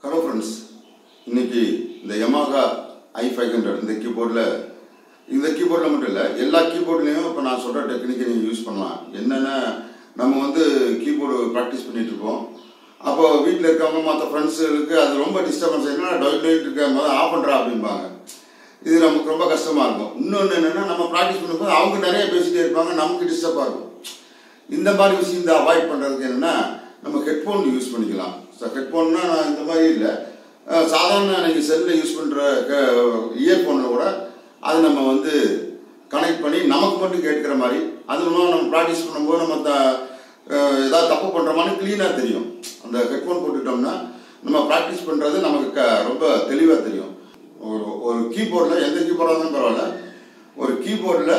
Hello friends, இன்னைக்கு இந்த Yamaha i500 இந்த கீபோர்ட்ல மட்டும் இல்ல எல்லா கீபோர்ட்லயும் இப்ப நான் சொல்ற டெக்னிக்கை நீங்க யூஸ் பண்ணலாம். என்னன்னா நம்ம வந்து கீபோர்டு பிராக்டீஸ் பண்ணிட்டு இருப்போம். அப்போ வீட்ல இருக்கவங்க மத்த ஃப்ரெண்ட்ஸ்களுக்கு அது ரொம்ப டிஸ்டர்பன்ஸ் ஆயிடுனா டாய்ட் இருக்கம்போது ஆஃப் பண்றா அப்படிம்பாங்க. இது நமக்கு ரொம்ப கஷ்டமா இருக்கும். இன்னொன்னு என்னன்னா நம்ம பிராக்டீஸ் பண்ணும்போது அவங்க நிறைய பேசிட்டே இருப்பாங்க, நமக்கு டிஸ்டர்பா இருக்கும். இந்த மாதிரி விஷயம் அவாய்ட் பண்றதுக்கு என்னன்னா நம்ம ஹெட்போன் யூஸ் பண்ணிக்கலாம். ஹெட்போன்னா இந்த மாதிரி இல்லை, சாதாரண நீங்கள் செல்லில் யூஸ் பண்ணுற இயர்ஃபோனில் கூட அது நம்ம வந்து கனெக்ட் பண்ணி நமக்கு மட்டும் கேட்குற மாதிரி, அது மூலமாக நம்ம ப்ராக்டிஸ் பண்ணும்போது நம்ம ஏதாவது தப்பு பண்ணுற மாதிரி க்ளீனாக தெரியும். அந்த ஹெட்ஃபோன் போட்டுட்டோம்னா நம்ம ப்ராக்டிஸ் பண்ணுறது நமக்கு ரொம்ப தெளிவாக தெரியும். ஒரு கீபோர்டில் எந்த கீபோர்டாக இருந்தாலும் பரவாயில்ல, ஒரு கீபோர்டில்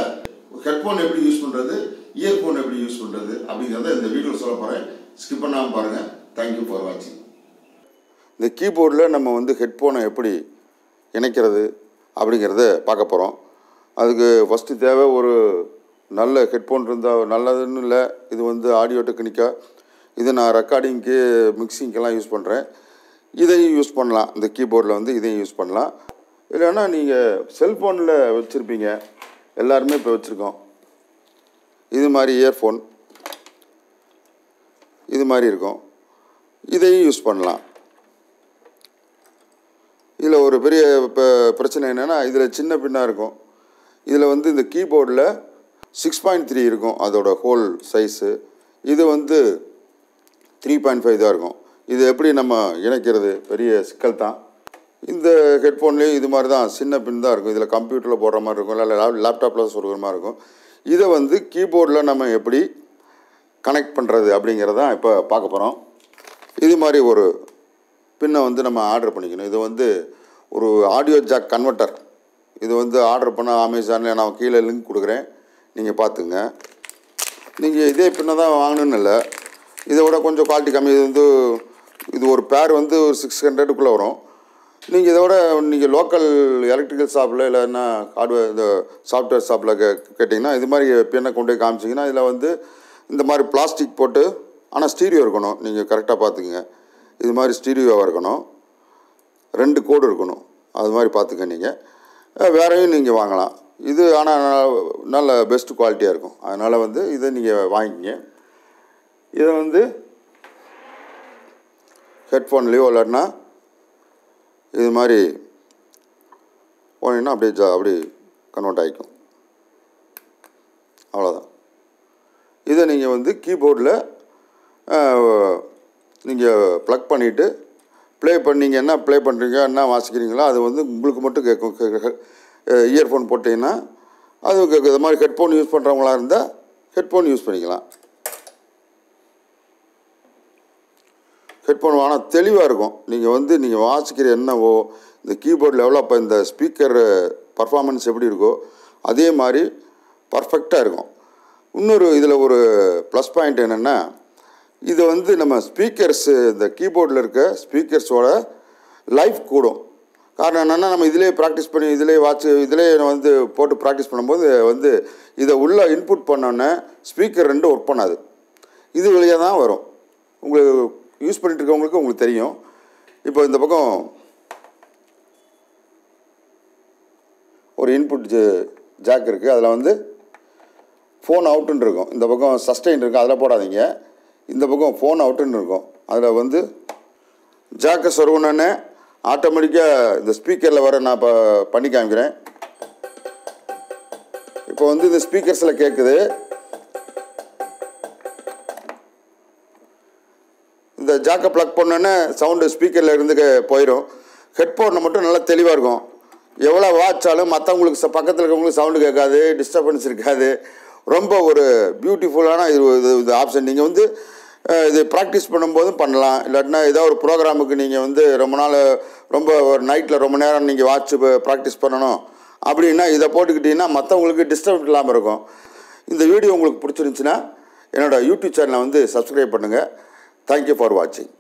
ஹெட்ஃபோன் எப்படி யூஸ் பண்ணுறது, இயர்ஃபோன் எப்படி யூஸ் பண்ணுறது அப்படிங்கிறத இந்த வீடியோவில் சொல்ல போகிறேன். ஸ்கிப் பண்ணாமல் பாருங்கள். தேங்க்யூ ஃபார் வாட்சிங். இந்த கீபோர்டில் நம்ம வந்து ஹெட்ஃபோனை எப்படி இணைக்கிறது அப்படிங்கிறத பார்க்க போகிறோம். அதுக்கு ஃபஸ்ட்டு தேவை ஒரு நல்ல ஹெட்ஃபோன் இருந்தால் நல்லதுன்னு இல்லை. இது வந்து ஆடியோ டெக்னிக்காக, இது நான் ரெக்கார்டிங்க்கு மிக்சிங்கெல்லாம் யூஸ் பண்ணுறேன். இதையும் யூஸ் பண்ணலாம். இந்த கீபோர்டில் வந்து இதையும் யூஸ் பண்ணலாம். இல்லைன்னா நீங்கள் செல்ஃபோனில் வச்சுருப்பீங்க, எல்லாருமே இப்போ வச்சுருக்கோம். இது மாதிரி இயர்ஃபோன் இது மாதிரி இருக்கும், இதையும் யூஸ் பண்ணலாம். இதில் ஒரு பெரிய பிரச்சனை என்னென்னா இதில் சின்ன பின்னாக இருக்கும். இதில் வந்து இந்த கீபோர்டில் 6.3 இருக்கும் அதோட ஹோல் சைஸு. இது வந்து 3.5 தான் இருக்கும். இது எப்படி நம்ம இணைக்கிறது பெரிய சிக்கல் தான். இந்த ஹெட்ஃபோன்லேயும் இது மாதிரி தான் சின்ன பின் தான் இருக்கும். இதில் கம்ப்யூட்டரில் போடுற மாதிரி இருக்கும், இல்லை லேப்டாப்பில் சொல்கிற மாதிரி இருக்கும். இதை வந்து கீபோர்டில் நம்ம எப்படி கனெக்ட் பண்ணுறது அப்படிங்கிறதான் இப்போ பார்க்க போகிறோம். இது மாதிரி ஒரு பின்னை வந்து நம்ம ஆர்டர் பண்ணிக்கணும். இது வந்து ஒரு ஆடியோ ஜாக் கன்வெர்ட்டர். இது வந்து ஆர்டர் பண்ண அமேசானில் நான் கீழே லிங்க் கொடுக்குறேன், நீங்கள் பார்த்துங்க. நீங்கள் இதே பின்னை தான் வாங்கணுன்னு இல்லை, இதை விட கொஞ்சம் குவாலிட்டி கம்மி. இது வந்து இது ஒரு பேர் வந்து ஒரு 600க்குள்ளே வரும். நீங்கள் இதோட நீங்கள் லோக்கல் எலக்ட்ரிக்கல் ஷாப்பில் இல்லைன்னா ஹார்ட்வேர் இந்த சாஃப்ட்வேர் ஷாப்பில் கேட்டிங்கன்னா இது மாதிரி பின்னை கொண்டு போய் காமிச்சிங்கன்னா இதில் வந்து இந்த மாதிரி பிளாஸ்டிக் போட்டு, ஆனால் ஸ்டீரியோ இருக்கணும். நீங்கள் கரெக்டாக பார்த்துக்குங்க. இது மாதிரி ஸ்டீரியோவாக இருக்கணும், 2 கோடு இருக்கணும். அது மாதிரி பார்த்துக்க. நீங்கள் வேறையும் நீங்கள் வாங்கலாம். இது ஆனால் நல்ல பெஸ்ட் குவாலிட்டியாக இருக்கும். அதனால் வந்து இதை நீங்கள் வாங்கிக்கிங்க. இதை வந்து ஹெட்ஃபோன்லேயோ இல்லைன்னா இது மாதிரி போனீங்கன்னா அப்படியே கன்வெர்ட் ஆகிக்கும். அவ்வளோதான். இதை நீங்கள் வந்து கீபோர்டில் நீங்கள் ப்ளக் பண்ணிவிட்டு ப்ளே பண்ணீங்க. என்ன ப்ளே பண்ணுறீங்க, என்ன வாசிக்கிறீங்களோ அது வந்து உங்களுக்கு மட்டும் கேட்கும். இயர்ஃபோன் போட்டிங்கன்னா அது கேட்கும். இது மாதிரி ஹெட்ஃபோன் யூஸ் பண்ணுறவங்களா இருந்தால் ஹெட்ஃபோன் யூஸ் பண்ணிக்கலாம். ஹெட்ஃபோன் ஆனால் தெளிவாக இருக்கும். நீங்கள் வாசிக்கிற என்னவோ இந்த கீபோர்டில் எவ்வளோ இப்போ இந்த ஸ்பீக்கர் பர்ஃபார்மன்ஸ் எப்படி இருக்கோ அதே மாதிரி பர்ஃபெக்டாக இருக்கும். இன்னொரு இதில் ஒரு ப்ளஸ் பாயிண்ட் என்னென்னா, இது வந்து நம்ம ஸ்பீக்கர்ஸு இந்த கீபோர்டில் இருக்க ஸ்பீக்கர்ஸோட லைஃப் கூடும். காரணம் என்னென்னா நம்ம இதிலே ப்ராக்டிஸ் பண்ணி இதிலே வந்து போட்டு ப்ராக்டிஸ் பண்ணும்போது வந்து இதை உள்ளே இன்புட் பண்ணோன்னே ஸ்பீக்கர் 2 ஒர்க் பண்ணாது. இது வழியாக தான் வரும். உங்களுக்கு யூஸ் பண்ணிட்டு இருக்கவங்களுக்கு உங்களுக்கு தெரியும். இப்போ இந்த பக்கம் ஒரு இன்புட் ஜாக் இருக்குது, அதில் வந்து ஃபோன் அவுட்டுன்னு இருக்கும். இந்த பக்கம் சஸ்டெயின் இருக்கும், அதில் போடாதீங்க. இந்த பக்கம் ஃபோன் அவுட்டுன்னு இருக்கும், அதில் வந்து ஜாக்கை சொருகுனோன்னே ஆட்டோமேட்டிக்காக இந்த ஸ்பீக்கரில் வர நான் இப்போ பண்ணி காமிக்கிறேன். இப்போ வந்து இந்த ஸ்பீக்கர்ஸில் கேட்குது. இந்த ஜாக்கை ப்ளக் பண்ணோன்னே சவுண்டு ஸ்பீக்கரில் இருந்து போயிடும். ஹெட்ஃபோனில் மட்டும் நல்லா தெளிவாக இருக்கும். எவ்வளோ வாட்சாலும் மற்றவங்களுக்கு பக்கத்தில் இருக்கவங்களுக்கு சவுண்டு கேட்காது, டிஸ்டர்பன்ஸ் இருக்காது. ரொம்ப ஒரு பியூட்டிஃபுல்லான இது ஆப்ஷன். நீங்கள் வந்து இது ப்ராக்டிஸ் பண்ணும்போதும் பண்ணலாம். இல்லாட்டினா ஏதோ ஒரு ப்ரோக்ராமுக்கு நீங்கள் வந்து ரொம்ப ஒரு நைட்டில் ரொம்ப நேரம் நீங்கள் வாட்ச் ப்ராக்டிஸ் பண்ணணும் அப்படின்னா இதை போட்டுக்கிட்டிங்கன்னா மற்றவங்களுக்கு டிஸ்டர்ப் இல்லாமல் இருக்கும். இந்த வீடியோ உங்களுக்கு பிடிச்சிருந்துச்சின்னா என்னோடய யூடியூப் சேனலை வந்து சப்ஸ்கிரைப் பண்ணுங்கள். தேங்க்யூ ஃபார் வாட்சிங்.